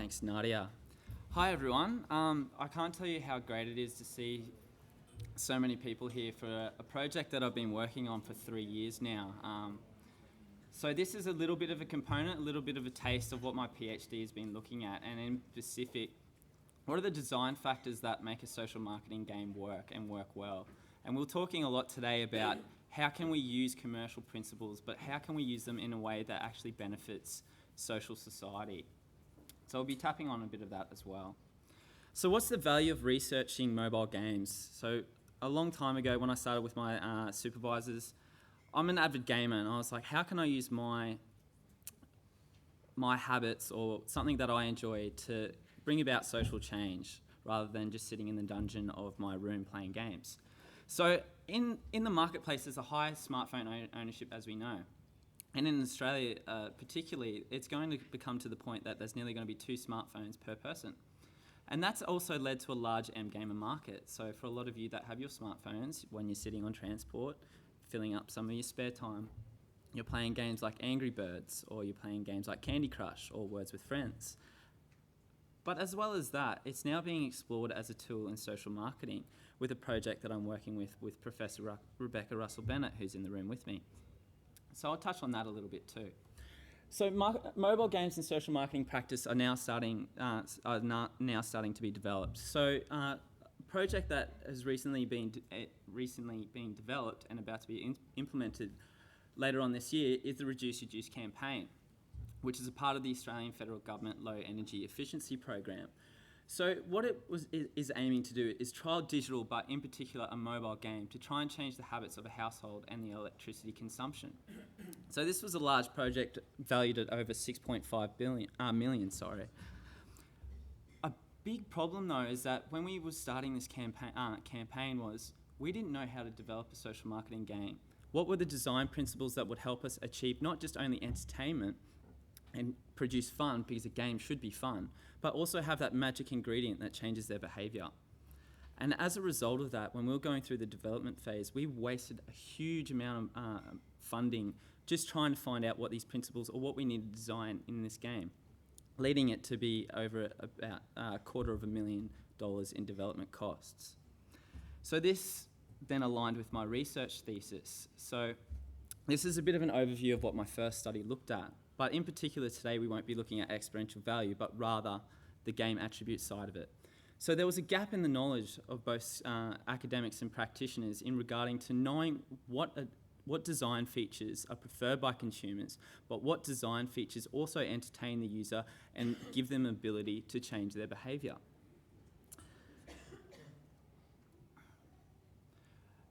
Thanks, Nadia. Hi, everyone. I can't tell you how great it is to see so many people here for a project that I've been working on for 3 years now. So this is a little bit of a component, a little bit of a taste of what my PhD has been looking at, and in specific, what are the design factors that make a social marketing game work and work well? And we're talking a lot today about how can we use commercial principles, but how can we use them in a way that actually benefits social society? So I'll be tapping on a bit of that as well. So what's the value of researching mobile games? So a long time ago when I started with my supervisors, I'm an avid gamer, and I was like, how can I use my habits or something that I enjoy to bring about social change rather than just sitting in the dungeon of my room playing games? So in the marketplace, there's a high smartphone ownership, as we know. And in Australia, particularly, it's going to become to the point that there's nearly going to be 2 smartphones per person. And that's also led to a large M-gamer market. So for a lot of you that have your smartphones, when you're sitting on transport, filling up some of your spare time, you're playing games like Angry Birds, or you're playing games like Candy Crush or Words with Friends. But as well as that, it's now being explored as a tool in social marketing with a project that I'm working with Professor Rebecca Russell-Bennett, who's in the room with me. So I'll touch on that a little bit too. So mobile games in social marketing practice are now starting to be developed. So a project that has recently been developed and about to be implemented later on this year is the Reduce Your Use campaign, which is a part of the Australian Federal Government Low Energy Efficiency Program. So what it is aiming to do is trial digital, but in particular a mobile game, to try and change the habits of a household and the electricity consumption. So this was a large project valued at over 6.5 million. A big problem though is that when we were starting this campaign was we didn't know how to develop a social marketing game. What were the design principles that would help us achieve not just only entertainment and produce fun, because a game should be fun, but also have that magic ingredient that changes their behaviour. And as a result of that, when we were going through the development phase, we wasted a huge amount of funding just trying to find out what these principles or what we need to design in this game, leading it to be over about $250,000 in development costs. So this then aligned with my research thesis. So this is a bit of an overview of what my first study looked at. But in particular today, we won't be looking at exponential value, but rather the game attribute side of it. So there was a gap in the knowledge of both academics and practitioners in regarding to knowing what design features are preferred by consumers, but what design features also entertain the user and give them ability to change their behaviour.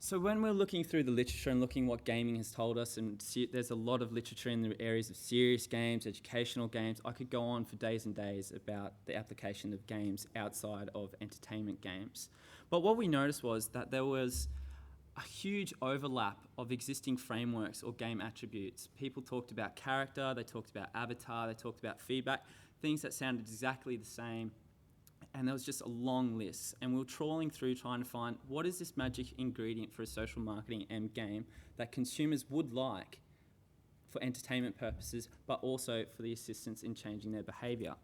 So when we're looking through the literature and looking what gaming has told us, and there's a lot of literature in the areas of serious games, educational games. I could go on for days and days about the application of games outside of entertainment games. But what we noticed was that there was a huge overlap of existing frameworks or game attributes. People talked about character, they talked about avatar, they talked about feedback, things that sounded exactly the same. And there was just a long list, and we were trawling through trying to find what is this magic ingredient for a social marketing end game that consumers would like for entertainment purposes, but also for the assistance in changing their behaviour.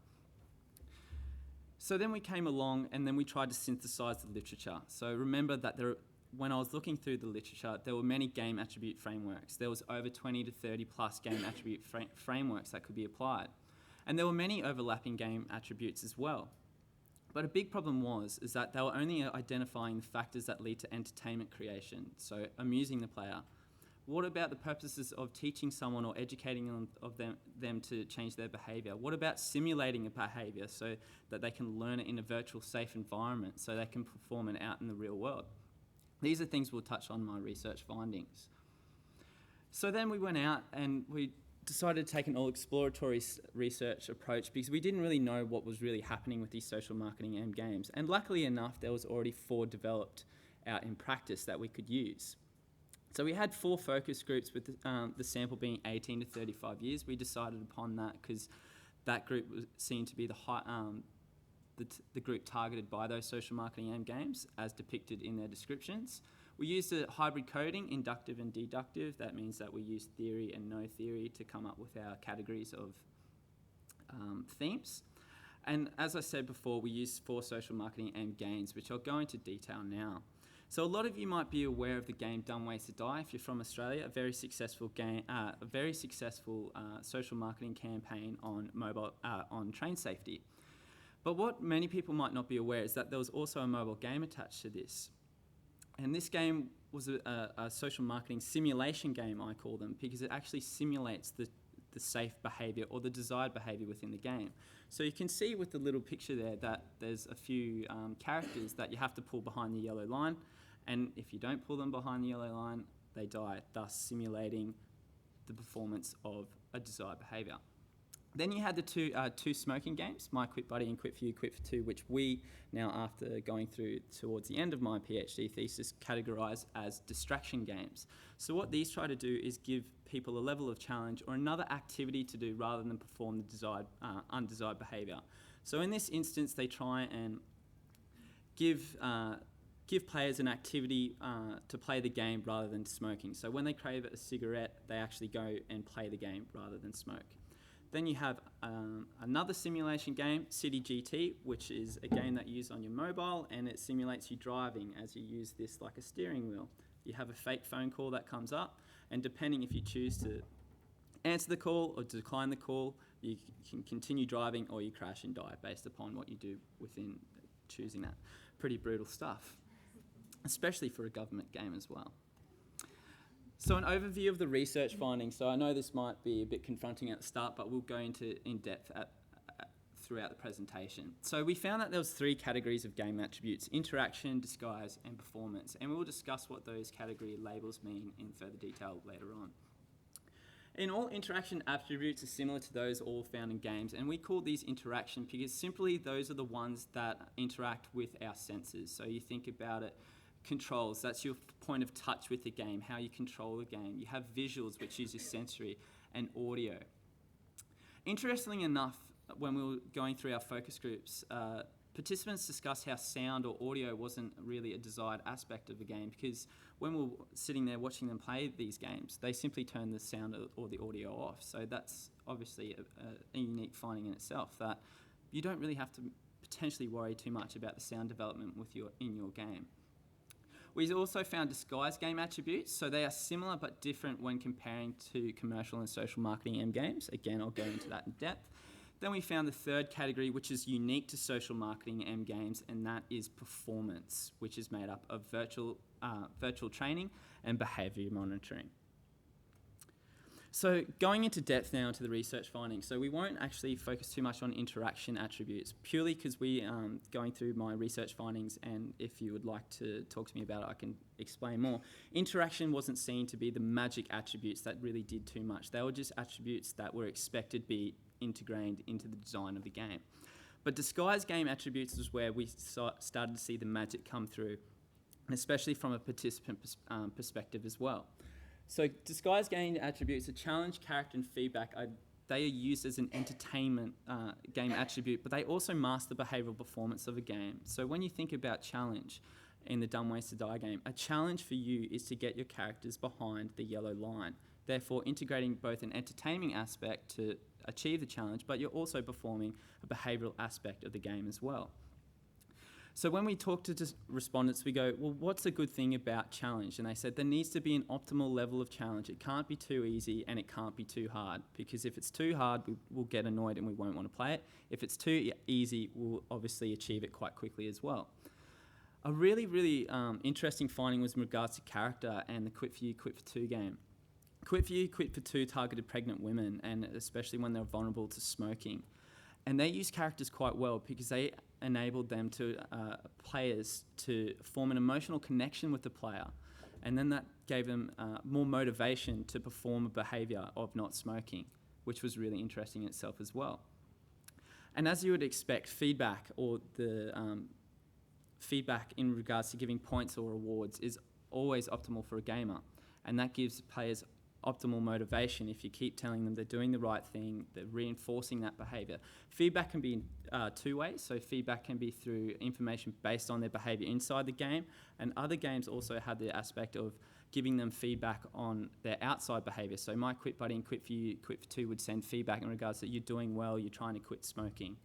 So then we came along and then we tried to synthesize the literature. So remember that when I was looking through the literature, there were many game attribute frameworks. There was over 20 to 30 plus game attribute frameworks that could be applied. And there were many overlapping game attributes as well. But a big problem is that they were only identifying the factors that lead to entertainment creation, so amusing the player. What about the purposes of teaching someone or educating them to change their behaviour? What about simulating a behaviour so that they can learn it in a virtual safe environment so they can perform it out in the real world? These are things we'll touch on in my research findings. So then we went out and we decided to take an all-exploratory research approach because we didn't really know what was really happening with these social marketing end games. And luckily enough, there was already 4 developed out in practice that we could use. So we had 4 focus groups with the sample being 18 to 35 years. We decided upon that because that group was seen to be the group targeted by those social marketing end games as depicted in their descriptions. We used a hybrid coding, inductive and deductive. That means that we use theory and no theory to come up with our categories of themes. And as I said before, we use 4 social marketing and games, which I'll go into detail now. So a lot of you might be aware of the game Dumb Ways to Die if you're from Australia, a very successful game, social marketing campaign on train safety. But what many people might not be aware is that there was also a mobile game attached to this. And this game was a social marketing simulation game, I call them, because it actually simulates the safe behaviour or the desired behaviour within the game. So you can see with the little picture there that there's a few characters that you have to pull behind the yellow line, and if you don't pull them behind the yellow line, they die, thus simulating the performance of a desired behaviour. Then you had the two smoking games, My Quit Buddy and Quit For You, Quit For Two, which we now, after going through towards the end of my PhD thesis, categorise as distraction games. So what these try to do is give people a level of challenge or another activity to do rather than perform the undesired behaviour. So in this instance, they try and give players an activity to play the game rather than smoking. So when they crave a cigarette, they actually go and play the game rather than smoke. Then you have another simulation game, City GT, which is a game that you use on your mobile, and it simulates you driving as you use this like a steering wheel. You have a fake phone call that comes up, and depending if you choose to answer the call or decline the call, you can continue driving or you crash and die based upon what you do within choosing that. Pretty brutal stuff, especially for a government game as well. So an overview of the research findings. So I know this might be a bit confronting at the start, but we'll go into in depth throughout the presentation. So we found that there was 3 categories of game attributes: interaction, disguise, and performance. And we'll discuss what those category labels mean in further detail later on. In all, interaction attributes are similar to those all found in games, and we call these interaction because simply those are the ones that interact with our senses. So you think about it, controls, that's your point of touch with the game, how you control the game. You have visuals, which is your sensory, and audio. Interestingly enough, when we were going through our focus groups, participants discussed how sound or audio wasn't really a desired aspect of the game, because when we were sitting there watching them play these games, they simply turned the sound or the audio off. So that's obviously a unique finding in itself, that you don't really have to potentially worry too much about the sound development in your game. We also found disguise game attributes, so they are similar but different when comparing to commercial and social marketing M games. Again, I'll go into that in depth. Then we found the third category, which is unique to social marketing M games, and that is performance, which is made up of virtual training and behaviour monitoring. So going into depth now into the research findings. So we won't actually focus too much on interaction attributes, purely because we going through my research findings, and if you would like to talk to me about it, I can explain more. Interaction wasn't seen to be the magic attributes that really did too much. They were just attributes that were expected to be integrated into the design of the game. But disguise game attributes is where we started to see the magic come through, and especially from a participant perspective as well. So disguise game attributes are challenge, character, and feedback. They are used as an entertainment game attribute, but they also mask the behavioural performance of a game. So when you think about challenge in the Dumb Ways to Die game, a challenge for you is to get your characters behind the yellow line, therefore integrating both an entertaining aspect to achieve the challenge, but you're also performing a behavioural aspect of the game as well. So when we talk to respondents, we go, well, what's a good thing about challenge? And they said there needs to be an optimal level of challenge. It can't be too easy and it can't be too hard, because if it's too hard, we'll get annoyed and we won't want to play it. If it's too easy, we'll obviously achieve it quite quickly as well. A really, really interesting finding was in regards to character and the Quit For You, Quit For Two game. Quit For You, Quit For Two targeted pregnant women, and especially when they're vulnerable to smoking. And they use characters quite well because they enabled them to players to form an emotional connection with the player, and then that gave them more motivation to perform a behaviour of not smoking, which was really interesting in itself as well. And as you would expect, feedback or the feedback in regards to giving points or rewards is always optimal for a gamer, and that gives players optimal motivation. If you keep telling them they're doing the right thing, they're reinforcing that behaviour. Feedback can be two ways. So feedback can be through information based on their behaviour inside the game, and other games also have the aspect of giving them feedback on their outside behaviour. So My Quit Buddy and Quit For You, Quit For Two would send feedback in regards that you're doing well, you're trying to quit smoking.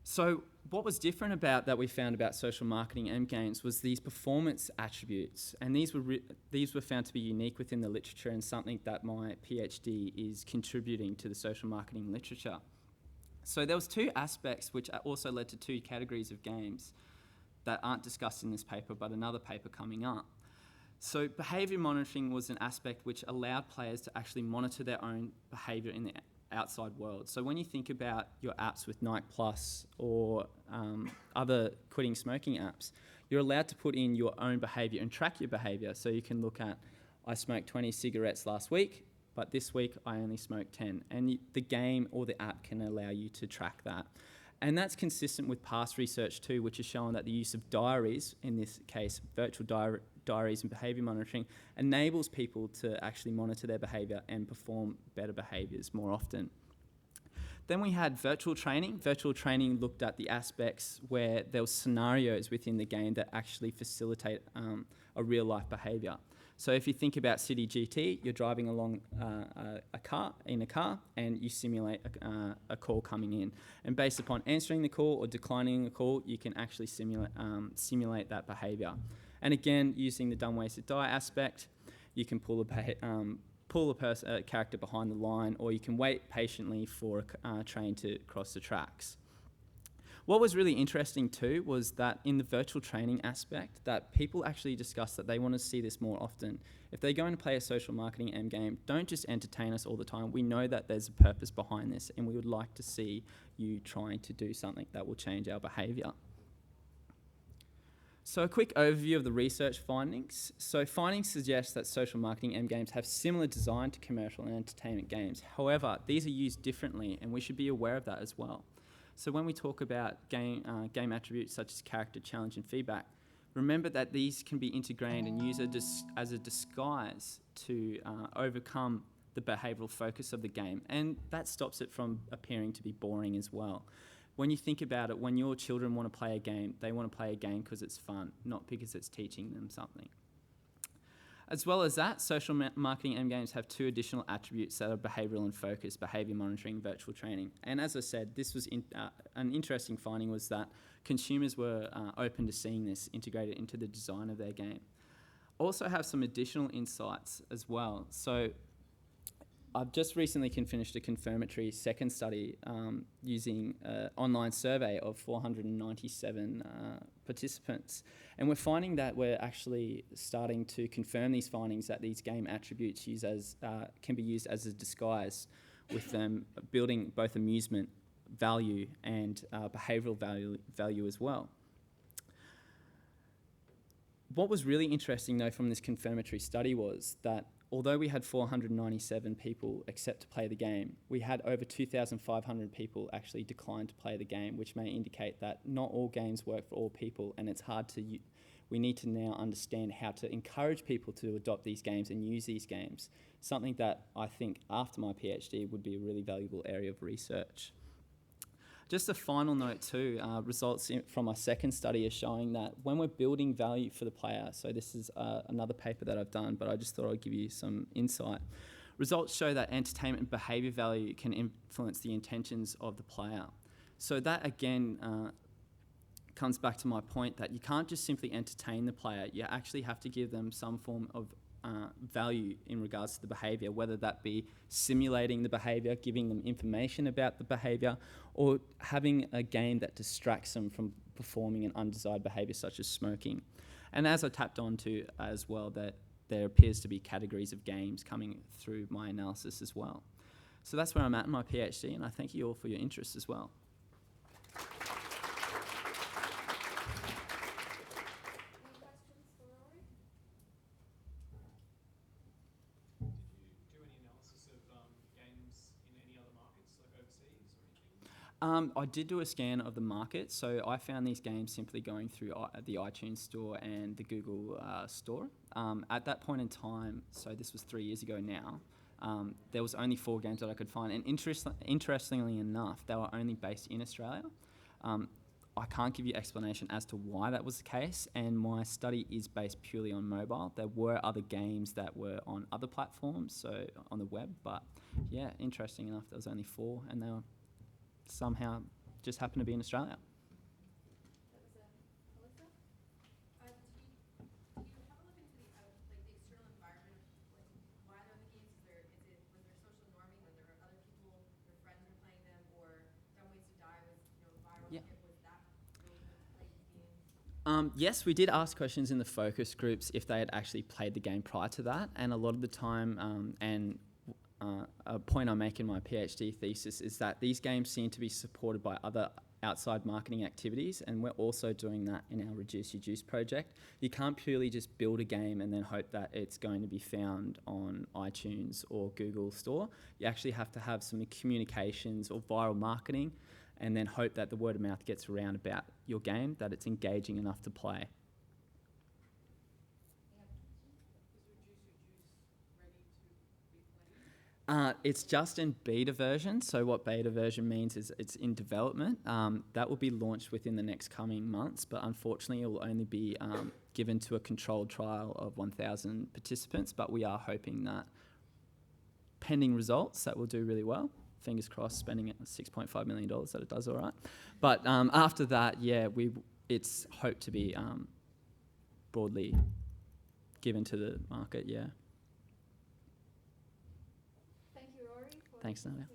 So what was different about that we found about social marketing and games was these performance attributes, and these were found to be unique within the literature and something that my PhD is contributing to the social marketing literature. So there was two aspects which also led to two categories of games that aren't discussed in this paper, but another paper coming up. So behaviour monitoring was an aspect which allowed players to actually monitor their own behaviour in the outside world. So when you think about your apps with Nike Plus or other quitting smoking apps, you're allowed to put in your own behaviour and track your behaviour. So you can look at, I smoked 20 cigarettes last week, but this week I only smoked 10. And the game or the app can allow you to track that. And that's consistent with past research too, which has shown that the use of diaries, in this case virtual diaries and behaviour monitoring, enables people to actually monitor their behaviour and perform better behaviours more often. Then we had virtual training. Virtual training looked at the aspects where there were scenarios within the game that actually facilitate a real life behaviour. So if you think about City GT, you're driving along a car and you simulate a call coming in. And based upon answering the call or declining the call, you can actually simulate that behaviour. And again, using the done, wasted, die aspect, you can pull a character behind the line, or you can wait patiently for a train to cross the tracks. What was really interesting too was that in the virtual training aspect, that people actually discussed that they want to see this more often. If they're going to play a social marketing end game, don't just entertain us all the time. We know that there's a purpose behind this, and we would like to see you trying to do something that will change our behaviour. So a quick overview of the research findings. So findings suggest that social marketing end games have similar design to commercial and entertainment games. However, these are used differently, and we should be aware of that as well. So when we talk about game attributes such as character, challenge, and feedback, remember that these can be integrated and used as a disguise to overcome the behavioural focus of the game, and that stops it from appearing to be boring as well. When you think about it, when your children want to play a game, they want to play a game because it's fun, not because it's teaching them something. As well as that, social marketing end games have two additional attributes that are behavioural in focus: behaviour monitoring, virtual training. And as I said, this was an interesting finding, was that consumers were open to seeing this integrated into the design of their game. Also have some additional insights as well. So I've just recently finished a confirmatory second study using an online survey of 497 participants. And we're finding that we're actually starting to confirm these findings, that these game attributes can be used as a disguise, with them building both amusement value and behavioural value as well. What was really interesting though from this confirmatory study was that although we had 497 people accept to play the game, we had over 2,500 people actually decline to play the game, which may indicate that not all games work for all people, and it's hard to. We need to now understand how to encourage people to adopt these games and use these games, something that I think after my PhD would be a really valuable area of research. Just a final note too, results from my second study are showing that when we're building value for the player, so this is another paper that I've done, but I just thought I'd give you some insight. Results show that entertainment and behaviour value can influence the intentions of the player. So that again comes back to my point that you can't just simply entertain the player, you actually have to give them some form of value in regards to the behaviour, whether that be simulating the behaviour, giving them information about the behaviour, or having a game that distracts them from performing an undesired behaviour such as smoking. And as I tapped onto as well, that there appears to be categories of games coming through my analysis as well. So that's where I'm at in my PhD, and I thank you all for your interest as well. I did do a scan of the market, so I found these games simply going through the iTunes store and the Google store. At that point in time, so this was 3 years ago now, there was only 4 games that I could find, and interestingly enough, they were only based in Australia. I can't give you explanation as to why that was the case, and my study is based purely on mobile. There were other games that were on other platforms, so on the web, but yeah, interesting enough, there was only 4, and they were somehow just happened to be in Australia. That was Alyssa. Do you have a look into the external environment of why they're on the games? Was there social norming? Were there other people, your friends were playing them, or Dumb Ways to Die was viral Yeah. hit? Was that really playing games? Yes, we did ask questions in the focus groups if they had actually played the game prior to that, and a lot of the time, a point I make in my PhD thesis is that these games seem to be supported by other outside marketing activities, and we're also doing that in our Reduce Your Juice project. You can't purely just build a game and then hope that it's going to be found on iTunes or Google Store. You actually have to have some communications or viral marketing, and then hope that the word of mouth gets around about your game, that it's engaging enough to play. It's just in beta version. So what beta version means is it's in development. That will be launched within the next coming months, but unfortunately it will only be given to a controlled trial of 1,000 participants. But we are hoping that pending results that will do really well. Fingers crossed, spending $6.5 million that it does all right. But after that, it's hoped to be broadly given to the market, yeah. Thank you, Rory. Thanks, Nadia.